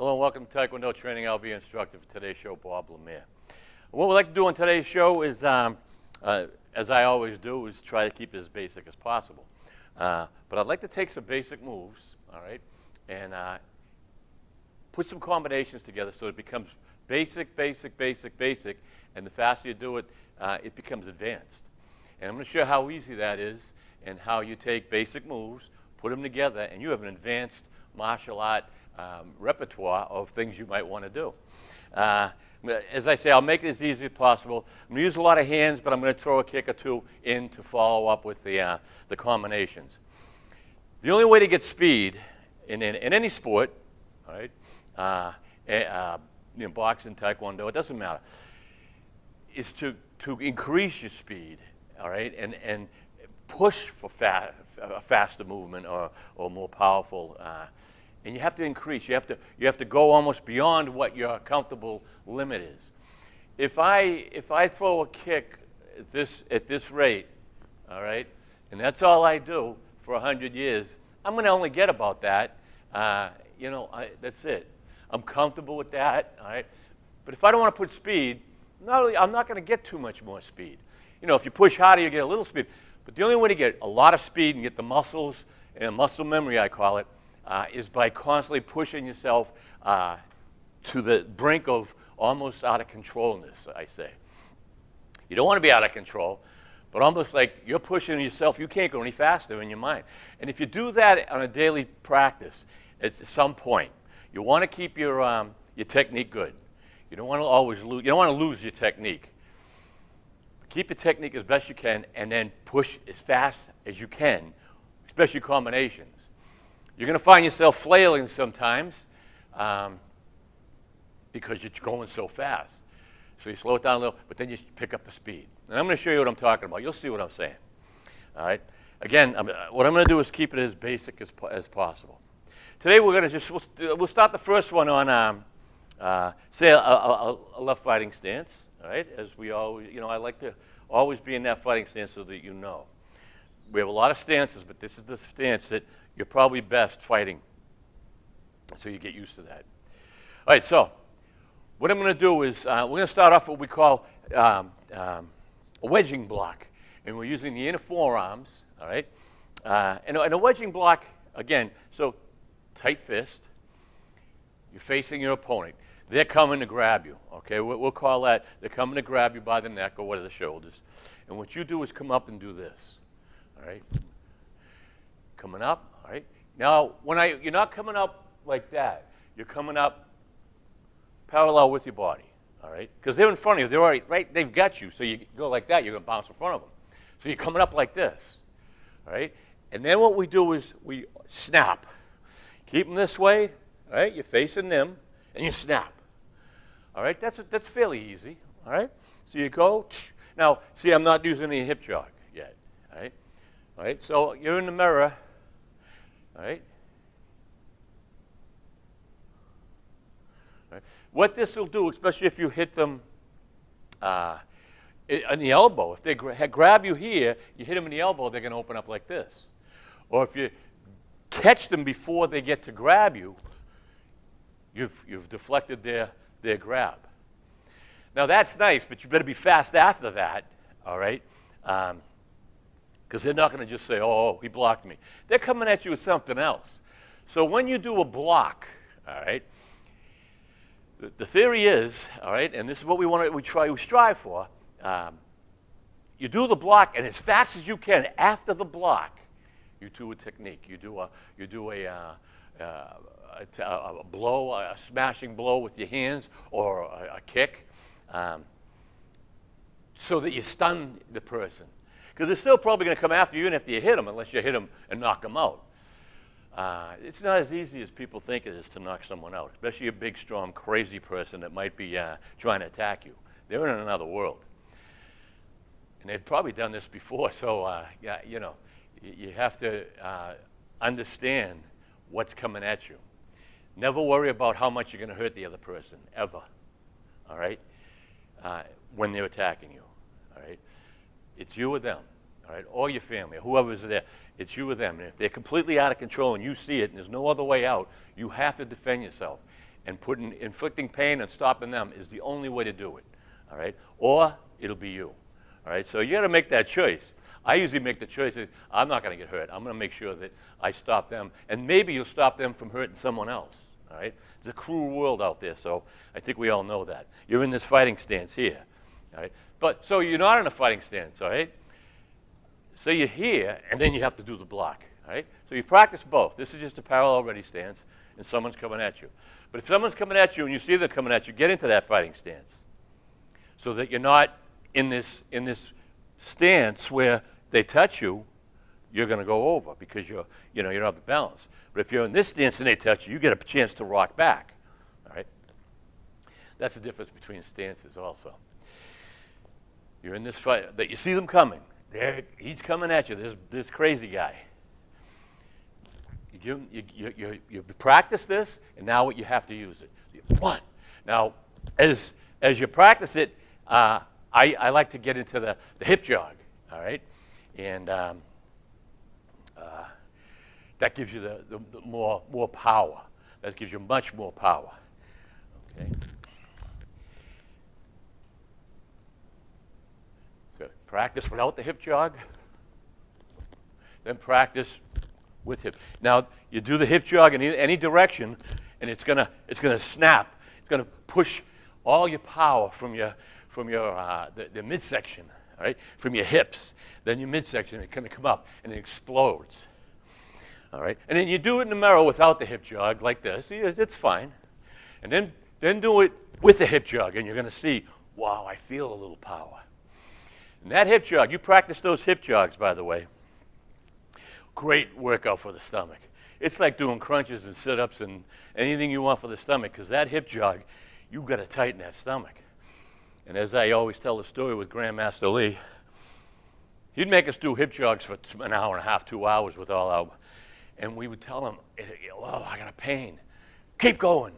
Hello and welcome to Tae Kwon Do Training. I'll be your instructor for today's show, Bob Lemire. What we'd like to do on today's show is, as I always do, is try to keep it as basic as possible. But I'd like to take some basic moves, all right, and put some combinations together so it becomes basic, and the faster you do it, it becomes advanced. And I'm going to show you how easy that is and how you take basic moves, put them together, and you have an advanced martial art repertoire of things you might want to do. As I say, I'll make it as easy as possible. I'm going to use a lot of hands, but I'm going to throw a kick or two in to follow up with the combinations. The only way to get speed in any sport, all right, boxing, Tae Kwon Do, it doesn't matter, is to increase your speed, all right, and push for a faster movement or more powerful. And you have to increase. You have to go almost beyond what your comfortable limit is. If I throw a kick at this rate, all right, and that's all I do for 100 years, I'm going to only get about that. That's it. I'm comfortable with that, all right. But if I don't want to put speed, I'm not going to get too much more speed. If you push harder, you get a little speed. But the only way to get a lot of speed and get the muscles and muscle memory, I call it, is by constantly pushing yourself to the brink of almost out of controlness, I say. You don't want to be out of control, but almost like you're pushing yourself. You can't go any faster in your mind. And if you do that on a daily practice, at some point, you want to keep your technique good. You don't want to always lose. You don't want to lose your technique. Keep your technique as best you can, and then push as fast as you can, especially combinations. You're going to find yourself flailing sometimes because you're going so fast. So you slow it down a little, but then you pick up the speed. And I'm going to show you what I'm talking about. You'll see what I'm saying. All right. Again, what I'm going to do is keep it as basic as possible. Today we're going to we'll start the first one on say a left fighting stance. All right. As we always, I like to always be in that fighting stance so that you know. We have a lot of stances, but this is the stance that you're probably best fighting, so you get used to that. All right, so what I'm going to do is we're going to start off what we call a wedging block, and we're using the inner forearms, all right? And a wedging block, again, so tight fist, you're facing your opponent. They're coming to grab you, okay? We'll call that, they're coming to grab you by the neck or one of the shoulders. And what you do is come up and do this, all right? Coming up, all right? Now, you're not coming up like that. You're coming up parallel with your body, all right? Because they're in front of you. They're already, right? They've got you. So you go like that, you're going to bounce in front of them. So you're coming up like this, all right? And then what we do is we snap. Keep them this way, all right? You're facing them, and you snap. All right? That's fairly easy, all right? So you go. Now, see, I'm not using any hip jog yet, all right? All right, so you're in the mirror, all right? All right. What this will do, especially if you hit them on the elbow, if they grab you here, you hit them in the elbow, they're going to open up like this. Or if you catch them before they get to grab you, you've deflected their grab. Now that's nice, but you better be fast after that, all right? Because they're not going to just say, oh, he blocked me. They're coming at you with something else. So when you do a block, all right, the theory is, all right, and this is what we strive for, you do the block, and as fast as you can after the block, you do a technique. You do a blow, a smashing blow with your hands, or a kick, so that you stun the person. Because they're still probably going to come after you even after you hit them, unless you hit them and knock them out. It's not as easy as people think it is to knock someone out, especially a big, strong, crazy person that might be trying to attack you. They're in another world. And they've probably done this before, so you have to understand what's coming at you. Never worry about how much you're going to hurt the other person, ever, all right, when they're attacking you, all right? It's you or them, all right, or your family, or whoever's there. It's you or them. And if they're completely out of control and you see it and there's no other way out, you have to defend yourself. and inflicting pain and stopping them is the only way to do it, all right? Or it'll be you, all right? So you got to make that choice. I usually make the choice that I'm not going to get hurt. I'm going to make sure that I stop them, and maybe you'll stop them from hurting someone else, all right? It's a cruel world out there, so I think we all know that. You're in this fighting stance here, all right? But so you're not in a fighting stance, all right? So you're here, and then you have to do the block, all right? So you practice both. This is just a parallel ready stance, and someone's coming at you. But if someone's coming at you and you see them coming at you, get into that fighting stance so that you're not in this stance where they touch you, you're going to go over because you don't have the balance. But if you're in this stance and they touch you, you get a chance to rock back, all right? That's the difference between stances also. You're in this fight, that you see them coming. He's coming at you, this crazy guy. You practice this, and now what you have to use it. One. Now, as you practice it, I like to get into the hip jog, all right? And that gives you the more power. That gives you much more power, okay? So practice without the hip jog, then practice with hip. Now you do the hip jog in any direction, and it's gonna snap. It's gonna push all your power from the midsection, all right, from your hips. Then your midsection is gonna come up and it explodes. All right, and then you do it in the mirror without the hip jog like this. It's fine, and then do it with the hip jog, and you're gonna see, wow, I feel a little power. And that hip jog, you practice those hip jogs, by the way. Great workout for the stomach. It's like doing crunches and sit-ups and anything you want for the stomach, because that hip jog, you've got to tighten that stomach. And as I always tell the story with Grandmaster Lee, he'd make us do hip jogs for an hour and a half, 2 hours with all our, and we would tell him, oh, I got a pain. Keep going.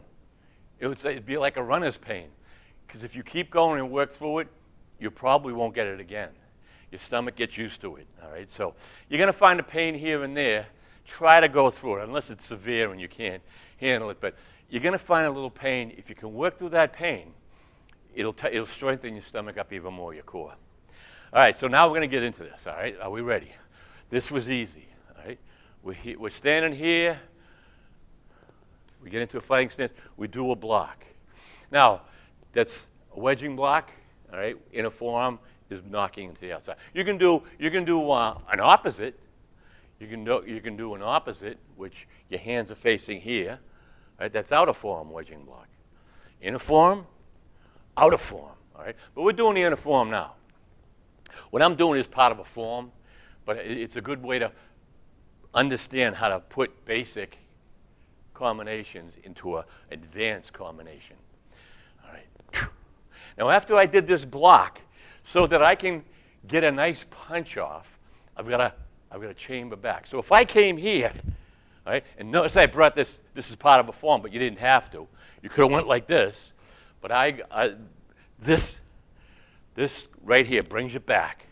It'd be like a runner's pain, because if you keep going and work through it, you probably won't get it again. Your stomach gets used to it, all right? So you're going to find a pain here and there. Try to go through it, unless it's severe and you can't handle it. But you're going to find a little pain. If you can work through that pain, it'll strengthen your stomach up even more, your core. All right, so now we're going to get into this, all right? Are we ready? This was easy, all right? We're standing here. We get into a fighting stance. We do a block. Now, that's a wedging block, all right? Inner forearm is knocking into the outside. You can do an opposite. You can do an opposite, which your hands are facing here. Right? That's outer forearm wedging block. Inner forearm, outer forearm. All right. But we're doing the inner forearm now. What I'm doing is part of a form, but it's a good way to understand how to put basic combinations into an advanced combination. All right. Now, after I did this block, so that I can get a nice punch off, I've got to chamber back. So if I came here, all right, and notice I brought this is part of a form, but you didn't have to. You could have went like this, but this right here brings you back.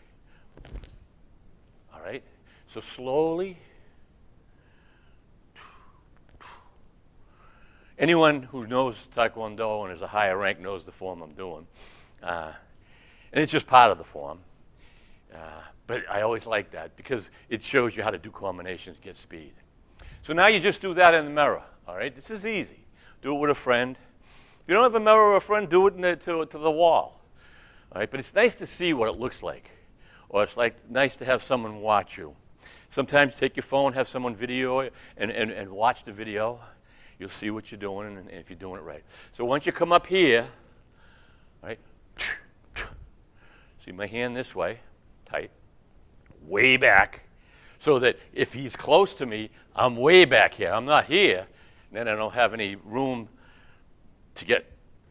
All right? So slowly. Anyone who knows Tae Kwon Do and is a higher rank knows the form I'm doing. And it's just part of the form. But I always like that because it shows you how to do combinations, get speed. So now you just do that in the mirror, all right? This is easy. Do it with a friend. If you don't have a mirror or a friend, do it to the wall, all right? But it's nice to see what it looks like, or it's like nice to have someone watch you. Sometimes take your phone, have someone video and watch the video. You'll see what you're doing and if you're doing it right. So once you come up here, all right, see my hand this way, tight, way back, so that if he's close to me, I'm way back here. I'm not here, and then I don't have any room to get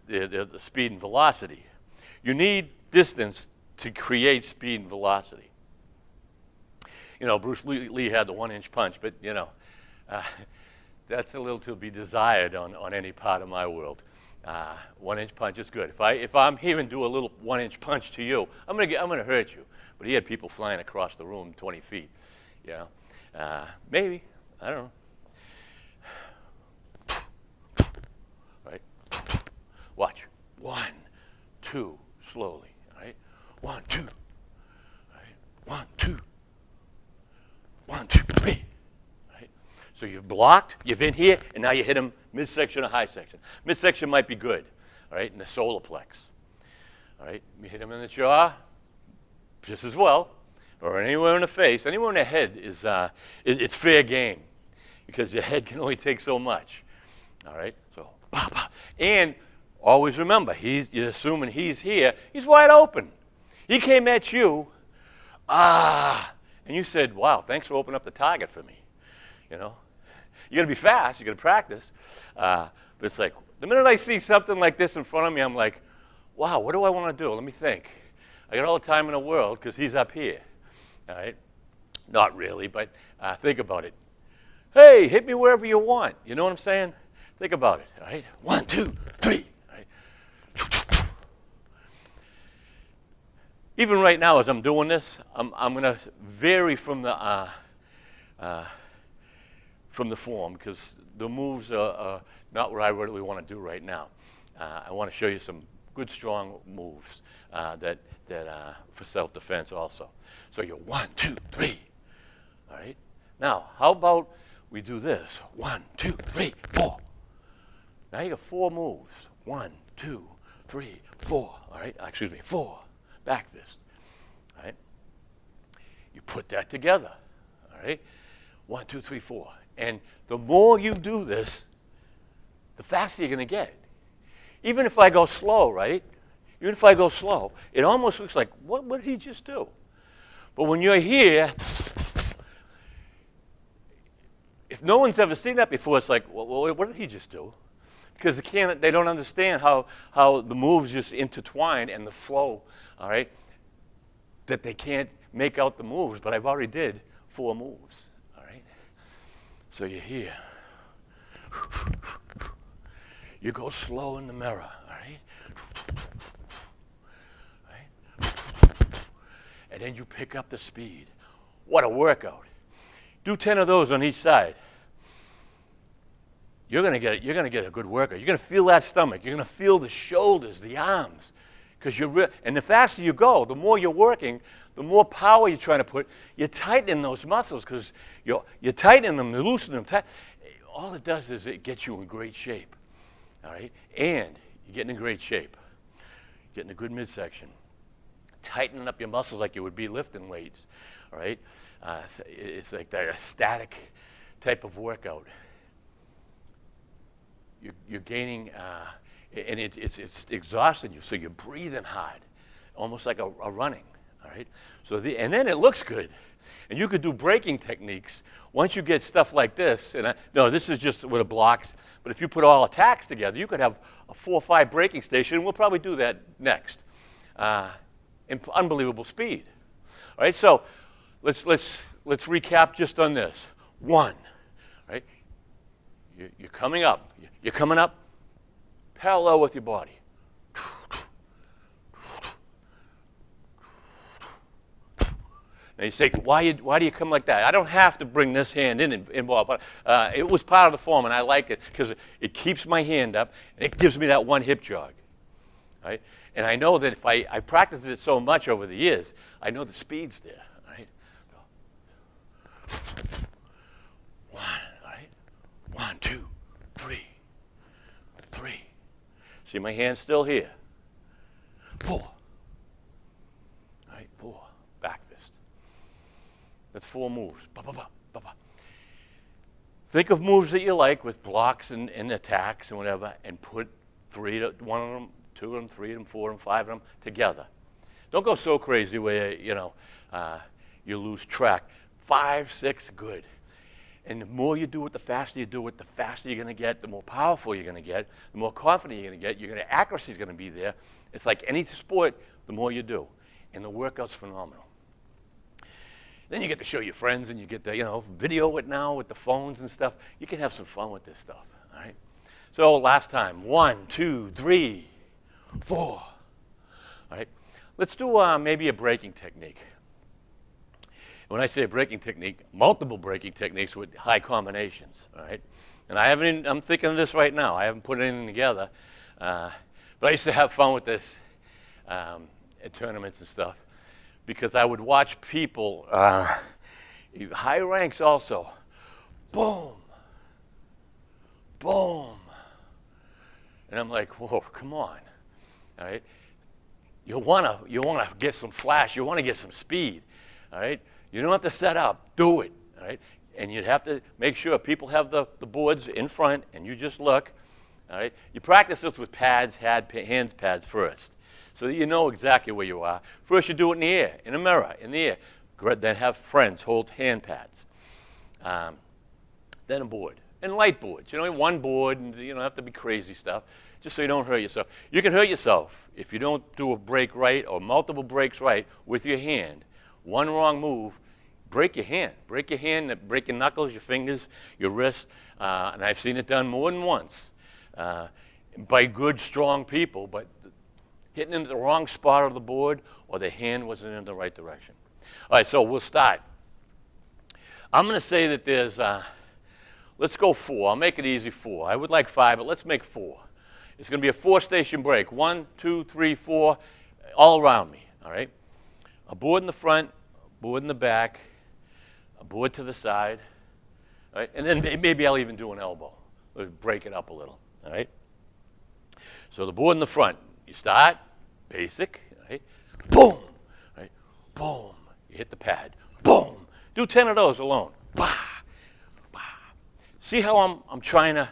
the speed and velocity. You need distance to create speed and velocity. You know, Bruce Lee had the 1-inch punch, but, you know, that's a little to be desired on any part of my world. 1-inch punch is good. If I'm here and do a little 1-inch punch to you, I'm gonna hurt you. But he had people flying across the room 20 feet. You know, maybe I don't know. Right. 2, slowly, all right? 1, 2, all right? 1, 2, 1, 2, 3, right? So you've blocked, you've in here, and now you hit them midsection or high section. Midsection might be good, all right, in the solar plex, all right? You hit them in the jaw, just as well, or anywhere in the face, anywhere in the head is, it's fair game, because your head can only take so much, all right? So, bah, bah. And always remember, you're assuming he's here, he's wide open. He came at you, and you said, wow, thanks for opening up the target for me, you know? You gotta be fast, you gotta practice, but it's like, the minute I see something like this in front of me, I'm like, wow, what do I wanna do? Let me think. I got all the time in the world, because he's up here, all right? Not really, but think about it. Hey, hit me wherever you want, you know what I'm saying? Think about it, all right? 1, 2, 3, all right? Even right now, as I'm doing this, I'm going to vary from the form, because the moves are not what I really want to do right now. I want to show you some good, strong moves that for self-defense also. So you're 1, 2, 3, all right? Now, how about we do this? 1, 2, 3, 4. Now you got 4 moves. 1, 2, 3, 4. All right, excuse me, 4. Back fist. All right. You put that together. All right. 1, 2, 3, 4. And the more you do this, the faster you're going to get. Even if I go slow, right? Even if I go slow, it almost looks like, what did he just do? But when you're here, if no one's ever seen that before, it's like, well, what did he just do? Because they don't understand how the moves just intertwine and the flow, all right, that they can't make out the moves, but I've already did 4 moves, all right? So you're here. You go slow in the mirror, all right? And then you pick up the speed. What a workout. Do 10 of those on each side. You're going to get a good workout. You're going to feel that stomach. You're going to feel the shoulders, the arms. And the faster you go, the more you're working, the more power you're trying to put. You're tightening those muscles because you're tightening them, you're loosening them. All it does is it gets you in great shape. All right? And you're getting in great shape. Getting a good midsection. Tightening up your muscles like you would be lifting weights. All right? It's like that static type of workout. You're gaining, and it's exhausting you, so you're breathing hard, almost like a running, all right? And then it looks good. And you could do braking techniques. Once you get stuff like this, no, this is just with the blocks, but if you put all attacks together, you could have a 4 or 5 braking station, and we'll probably do that next. In unbelievable speed. All right, so let's recap just on this. 1, right? You're coming up. You're coming up parallel with your body. Now you say, why do you come like that? I don't have to bring this hand involved, but it was part of the form, and I like it because it keeps my hand up, and it gives me that one hip jog. Right? And I know that if I practice it so much over the years, I know the speed's there. Right? 1, all right? 1, 2, 3, 3. See my hand's still here. 4. All right, 4. Back fist. That's 4 moves. Ba, ba, ba, ba, ba. Think of moves that you like with blocks and attacks and whatever, and put 1 of them, 2 of them, 3 of them, 4 of them, 5 of them together. Don't go so crazy where you lose track. 5, 6, good. And the more you do it, the faster you do it, the faster you're going to get, the more powerful you're going to get, the more confident you're going to get. Accuracy is going to be there. It's like any sport, the more you do. And the workout's phenomenal. Then you get to show your friends, and you get to, video it now with the phones and stuff. You can have some fun with this stuff, all right? So last time, 1, 2, 3, 4. All right? Let's do maybe a braking technique. When I say a braking technique, multiple braking techniques with high combinations, all right? And I'm thinking of this right now. I haven't put anything together. But I used to have fun with this at tournaments and stuff, because I would watch people, high ranks also, boom, boom. And I'm like, whoa, come on, all right? You wanna get some flash, you wanna get some speed, all right? You don't have to set up, do it, all right? And you'd have to make sure people have the boards in front and you just look, all right? You practice this with pads, hand pads first, so that you know exactly where you are. First you do it in the air, in a mirror, in the air. Then have friends hold hand pads. Then a board, and light boards. You know, one board, and you don't have to be crazy stuff, just so you don't hurt yourself. You can hurt yourself if you don't do a break right or multiple breaks right with your hand. One wrong move, break your hand. Break your hand, break your knuckles, your fingers, your wrist, and I've seen it done more than once by good, strong people, but hitting into the wrong spot of the board or the hand wasn't in the right direction. All right, so we'll start. I'm going to say that there's, let's go 4. I'll make it easy, 4. I would like 5, but let's make 4. It's going to be a 4-station break. 1, 2, 3, 4, all around me, all right? A board in the front, a board in the back, a board to the side, all right? And then maybe I'll even do an elbow. Break it up a little, all right? So the board in the front, you start, basic, right? Boom, right? Boom. You hit the pad, boom. Do 10 of those alone. Bah, bah. See how I'm trying to,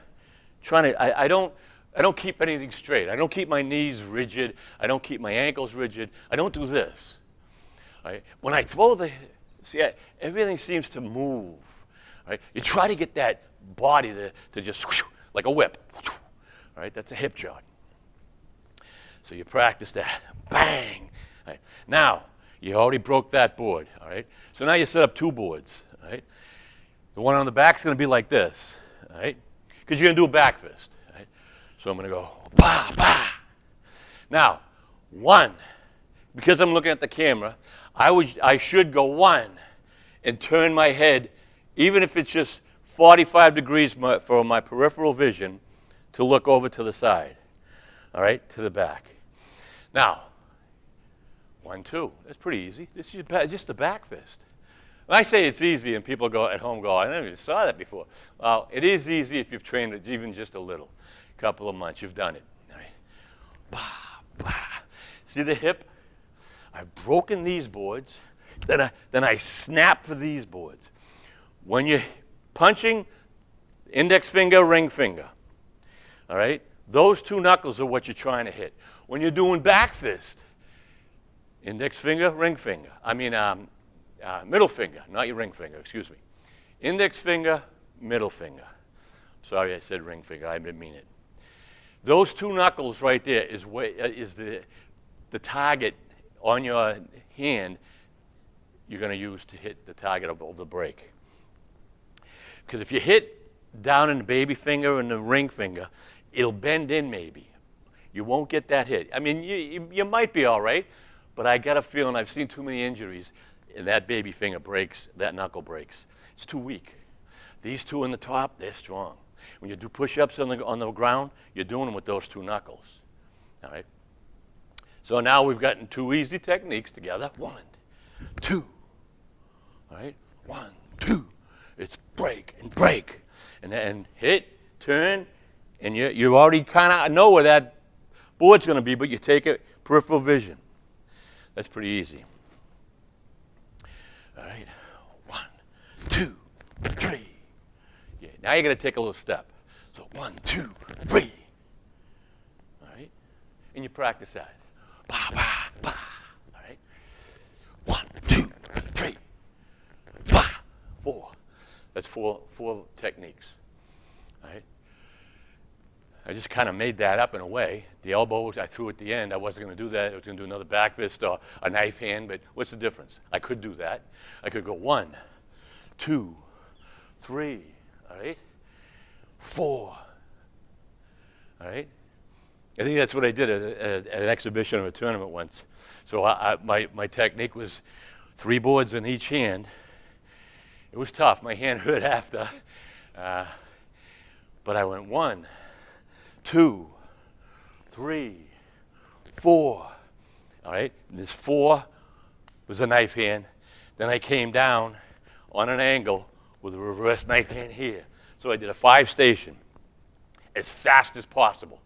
I don't keep anything straight. I don't keep my knees rigid. I don't keep my ankles rigid. I don't do this. Right? When I throw everything seems to move. Right? You try to get that body to just like a whip. Right? That's a hip jog. So you practice that. Bang. Right? Now, you already broke that board. All right? So now you set up 2 boards. All right? The one on the back is going to be like this. All right? Because you're going to do a back fist. Right? So I'm going to go, bah, bah. Now, 1, because I'm looking at the camera, I should go 1 and turn my head, even if it's just 45 degrees for my peripheral vision, to look over to the side, all right, to the back. Now, 1, 2, that's pretty easy. This is just a back fist. When I say it's easy and people go at home go, I never even saw that before. Well, it is easy if you've trained it even just a little. A couple of months, you've done it. All right. Bah, bah. See the hip? I've broken these boards, then I snap for these boards. When you're punching, index finger, ring finger, all right? Those 2 knuckles are what you're trying to hit. When you're doing back fist, index finger, ring finger. Middle finger, not your ring finger, excuse me. Index finger, middle finger. Sorry, I said ring finger, I didn't mean it. Those 2 knuckles right there is the target on your hand you're going to use to hit the target of the break. Because if you hit down in the baby finger and the ring finger, it'll bend in maybe. You won't get that hit. I mean, you might be all right, but I got a feeling I've seen too many injuries, and that baby finger breaks, that knuckle breaks. It's too weak. These 2 on the top, they're strong. When you do push-ups on the ground, you're doing them with those 2 knuckles, all right? So now we've gotten 2 easy techniques together. 1, 2, all right? 1, 2. It's break and break, and then hit, turn, and you already kind of know where that board's going to be, but you take it peripheral vision. That's pretty easy. All right, 1, 2, 3. Yeah, now you're going to take a little step. So 1, 2, 3. All right, and you practice that. Bah, bah, bah. All right, 1, 2, 3. Bah, 4. That's four techniques. All right. I just kind of made that up in a way. The elbow I threw at the end. I wasn't going to do that. I was going to do another back fist or a knife hand, but what's the difference? I could do that. I could go 1, 2, 3, all right? 4, all right? I think that's what I did at an exhibition or a tournament once. So my technique was 3 boards in each hand. It was tough. My hand hurt after. But I went 1, 2, 3, 4, all right? And this 4 was a knife hand. Then I came down on an angle with a reverse knife hand here. So I did a 5-station as fast as possible.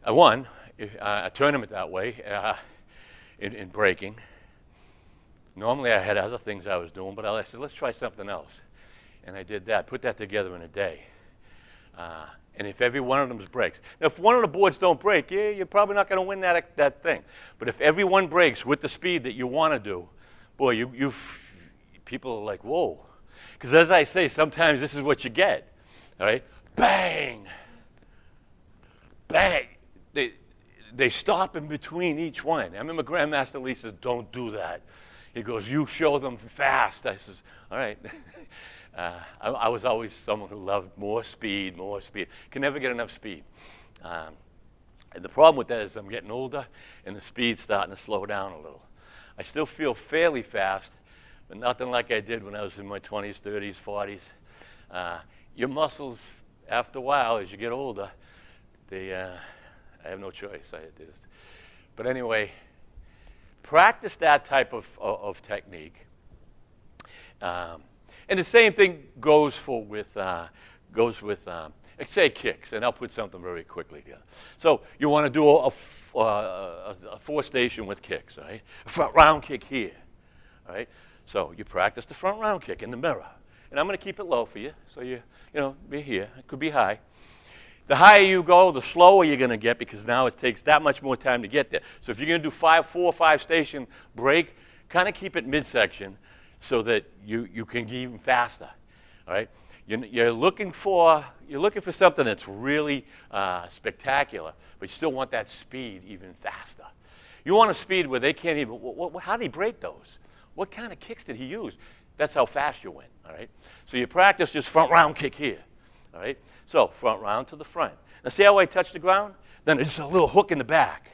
I won a tournament that way in breaking. Normally I had other things I was doing, but I said, let's try something else. And I did that, put that together in a day. And if every one of them breaks. Now, if one of the boards don't break, yeah, you're probably not going to win that thing. But if every one breaks with the speed that you want to do, boy, people are like, whoa. Because as I say, sometimes this is what you get, all right? Bang, bang. They stop in between each one. I remember Grandmaster Lee says, don't do that. He goes, you show them fast. I says, all right. I was always someone who loved more speed. Can never get enough speed. And the problem with that is I'm getting older and the speed's starting to slow down a little. I still feel fairly fast, but nothing like I did when I was in my 20s, 30s, 40s. Your muscles, after a while, as you get older, I have no choice. But anyway, practice that type of technique. And the same thing goes with say kicks, and I'll put something very quickly here. So you want to do a 4-station with kicks, all right? A front round kick here, all right? So you practice the front round kick in the mirror. And I'm going to keep it low for you, so you be here. It could be high. The higher you go, the slower you're going to get, because now it takes that much more time to get there. So if you're going to do 4 or 5-station break, kind of keep it midsection so that you can get even faster. All right? You're looking for something that's really spectacular, but you still want that speed even faster. You want a speed where they can't even. How did he break those? What kind of kicks did he use? That's how fast you went. All right. So you practice just front round kick here. All right. So front round to the front. Now see how I touch the ground? Then there's a little hook in the back.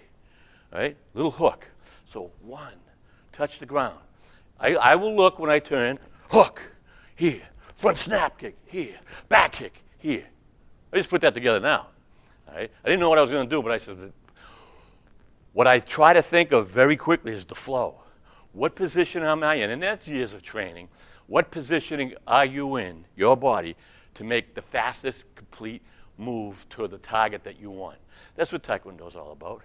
All right. Little hook. So 1, touch the ground. I will look when I turn. Hook here. Front snap kick here. Back kick here. I just put that together now. All right. I didn't know what I was going to do, but I said, what I try to think of very quickly is the flow. What position am I in? And that's years of training. What positioning are you in, your body, to make the fastest complete move to the target that you want? That's what Tae Kwon Do is all about.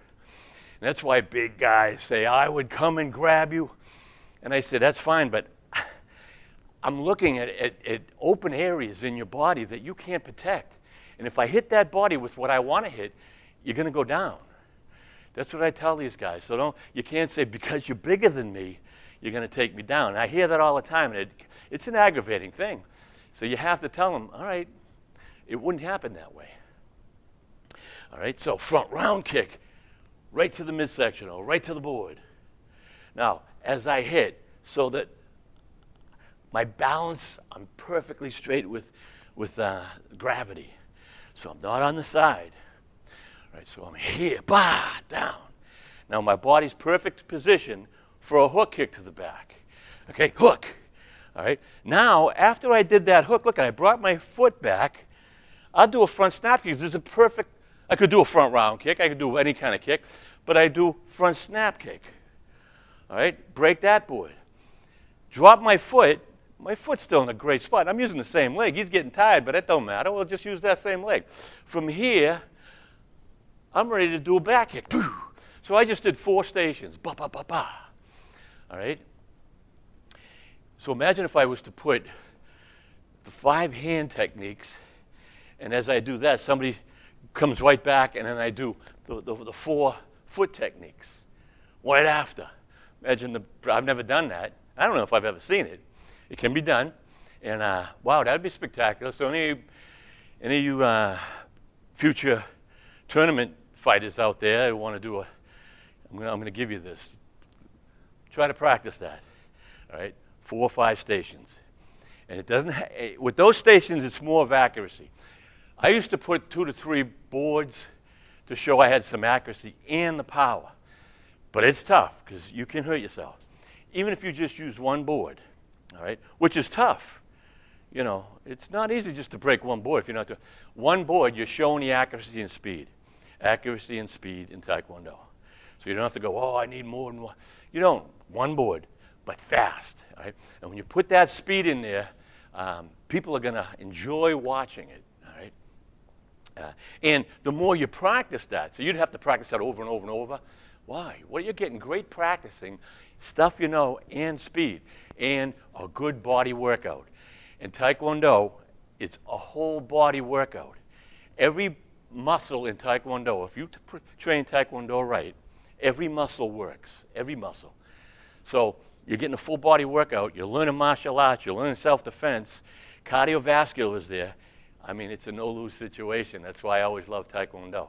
And that's why big guys say, I would come and grab you. And I said, that's fine, but I'm looking at open areas in your body that you can't protect. And if I hit that body with what I want to hit, you're going to go down. That's what I tell these guys. So you can't say, because you're bigger than me, you're going to take me down. And I hear that all the time, and it's an aggravating thing. So you have to tell them, all right, it wouldn't happen that way. All right, so front round kick, right to the midsection, or right to the board. Now, as I hit, so that my balance, I'm perfectly straight with gravity. So I'm not on the side. Right, so I'm here, down. Now my body's perfect position for a hook kick to the back. Okay, hook. All right. Now, after I did that hook, look, I brought my foot back. I'll do a front snap kick. This is I could do a front round kick. I could do any kind of kick, but I do front snap kick. All right, break that board. Drop my foot. My foot's still in a great spot. I'm using the same leg. He's getting tired, but that don't matter. We'll just use that same leg. From here, I'm ready to do a back kick. So I just did 4 stations. Ba, ba, ba, ba. All right? So imagine if I was to put the 5 hand techniques, and as I do that, somebody comes right back, and then I do the 4 foot techniques right after. Imagine I've never done that. I don't know if I've ever seen it. It can be done. And wow, that'd be spectacular. So any of you future tournament fighters out there who want to do I'm going to give you this. Try to practice that. All right, 4 or 5 stations. And it doesn't, with those stations, it's more of accuracy. I used to put 2 to 3 boards to show I had some accuracy and the power. But it's tough because you can hurt yourself. Even if you just use 1 board, all right, which is tough. You know, it's not easy just to break 1 board if you're not doing 1 board, you're showing the accuracy and speed. Accuracy and speed in Tae Kwon Do. So you don't have to go, oh, I need more than one. You don't. One board, but fast. All right? And when you put that speed in there, people are going to enjoy watching it. All right? And the more you practice that, so you'd have to practice that over and over and over. Why? Well, you're getting great practicing, stuff you know, and speed, and a good body workout. In Tae Kwon Do, it's a whole body workout. Every muscle in Tae Kwon Do, if you train Tae Kwon Do right, every muscle works, every muscle. So you're getting a full body workout, you're learning martial arts, you're learning self-defense, cardiovascular is there. I mean, it's a no-lose situation. That's why I always love Tae Kwon Do.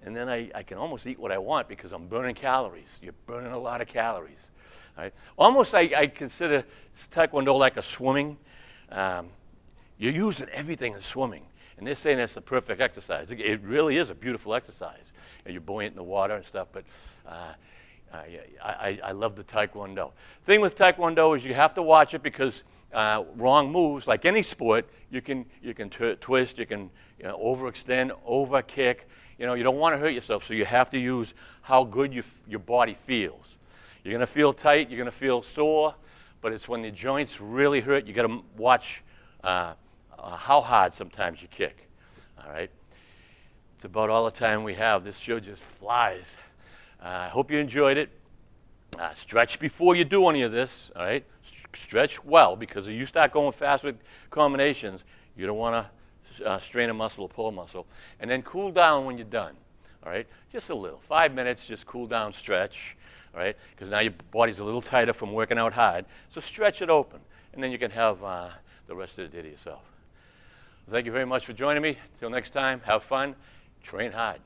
And then I can almost eat what I want because I'm burning calories. You're burning a lot of calories. All right? Almost I consider Tae Kwon Do like a swimming. You're using everything in swimming. And they're saying that's the perfect exercise. It really is a beautiful exercise. And you're buoyant in the water and stuff, but I love the Tae Kwon Do. Thing with Tae Kwon Do is you have to watch it because wrong moves, like any sport, you can twist, you can overextend, overkick. You don't want to hurt yourself, so you have to use how good your body feels. You're going to feel tight, you're going to feel sore, but it's when the joints really hurt, you got to watch how hard sometimes you kick. All right? It's about all the time we have. This show just flies. I hope you enjoyed it. Stretch before you do any of this, all right? Stretch well, because if you start going fast with combinations, you don't want to strain a muscle or pull a muscle. And then cool down when you're done, all right? Just a little. 5 minutes, just cool down, stretch, all right? Because now your body's a little tighter from working out hard. So stretch it open, and then you can have the rest of the day to yourself. Well, thank you very much for joining me. Till next time, have fun, train hard.